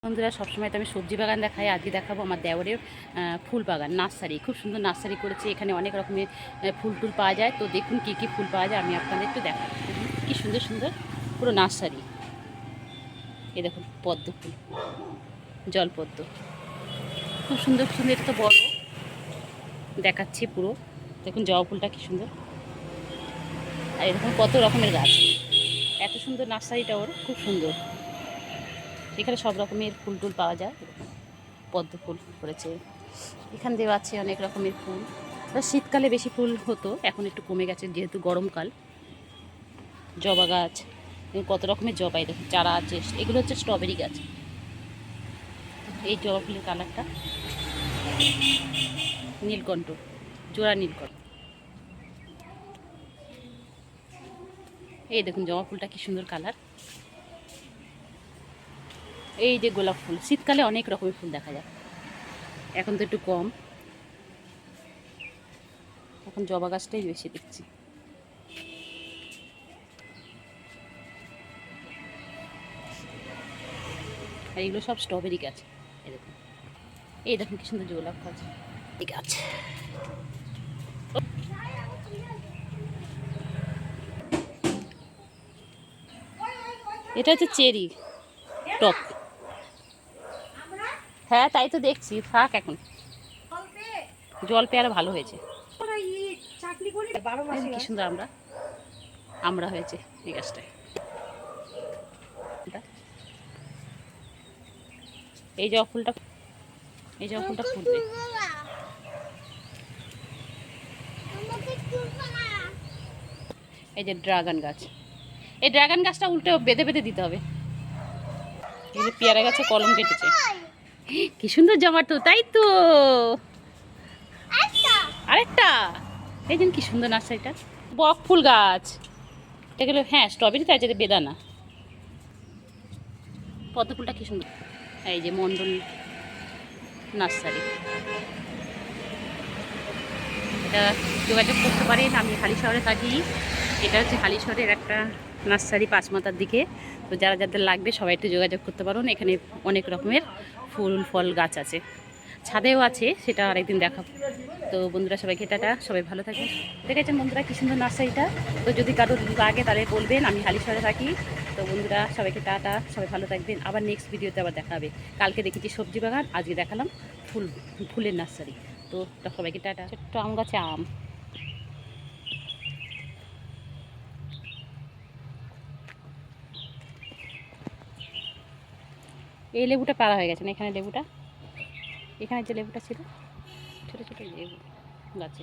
বন্ধুরা, সবসময় তো আমি সবজি বাগান দেখাই, আজকে দেখাবো আমার দেওরের ফুল বাগান, নার্সারি। খুব সুন্দর নার্সারি করেছে, এখানে অনেক রকমের ফুল টুল পাওয়া যায়। তো দেখুন কী কী ফুল পাওয়া যায় আমি আপনাদের একটু দেখাবো। কী সুন্দর সুন্দর পুরো নার্সারি। এই দেখুন পদ্ম ফুল, জলপদ্ম, খুব সুন্দর সুন্দর। এটা তো বড় দেখাচ্ছি পুরো। দেখুন জবা ফুলটা কী সুন্দর। আর এরকম কত রকমের গাছ, এত সুন্দর নার্সারিটা ওর, খুব সুন্দর। এখানে সব রকমের ফুল টুল পাওয়া যায়। পদ্ম ফুল করেছে, এখান দিয়ে আছে অনেক রকমের ফুল। শীতকালে বেশি ফুল হতো, এখন একটু কমে গেছে যেহেতু গরমকাল। জবা গাছ, কত রকমের জবাই দেখুন চারা আছে। এগুলো হচ্ছে স্ট্রবেরি গাছ। এই জবা ফুলের কালারটা নীলকণ্ঠ, জোড়া নীলকণ্ঠ। এই দেখুন জবা ফুলটা কি সুন্দর কালার। এই যে গোলাপ ফুল, শীতকালে অনেক রকমের ফুল দেখা যায়, এখন তো একটু কম। এখন জবা গাছটাই বেশি দেখছি। আর এগুলো সব স্ট্রবেরি গাছ। এই দেখুন, এই দেখুন কি সুন্দর গোলাপ গাছ, এই গাছ। এটা হচ্ছে চেরি টক। হ্যাঁ তাই তো দেখছি, থাক এখন। জল পেয়ারা ভালো হয়েছে, কি সুন্দর আমরা হয়েছে এই গাছটায়। এই জবা ফুলটা, এই জবা ফুলটা ফুটবে। এই যে ড্রাগন গাছ, এই ড্রাগন গাছটা উল্টে বেঁধে বেঁধে দিতে হবে। এই যে পেয়ারা গাছে কলম কেটেছে, কি সুন্দর জমাটো, তাই তো। আরেকটা, এই যেন কি সুন্দর নার্সারিটা। বক ফুল গাছ, এটা গেলো, হ্যাঁ স্ট্রবেরি, তাই যেটা বেদানা। পদ্ম ফুলটা কি সুন্দর। এই যে মন্ডল নার্সারি, এটা যোগাযোগ করতে পারেন। আমি হালিশহরে থাকি। এটা হচ্ছে হালিশহরের একটা নার্সারি, পাঁচমাথার দিকে। তো যারা যাদের লাগবে সবাই একটু যোগাযোগ করতে পারেন। এখানে অনেক রকমের ফুল ফল গাছ আছে, ছাদেও আছে, সেটা আরেকদিন দেখাবো। তো বন্ধুরা সবাইকে টাটা, সবাই ভালো থাকবেন। দেখেছেন বন্ধুরা কি সুন্দর নার্সারিটা। তো যদি কারোর লাগে তাহলে বলবেন, আমি হালিশহরে থাকি। তো বন্ধুরা সবাইকে টাটা, সবাই ভালো থাকবেন। আবার নেক্সট ভিডিওতে আবার দেখা হবে। কালকে দেখেছি সবজি বাগান, আজকে দেখালাম ফুলের নার্সারি। তো সবাইকে টাটা। ছোট্ট আম গাছে আম। এই লেবুটা পাড়া হয়ে গেছে না, এখানে লেবুটা, এখানে যে লেবুটা ছিল ছোটো ছোটো লেবু গাছে।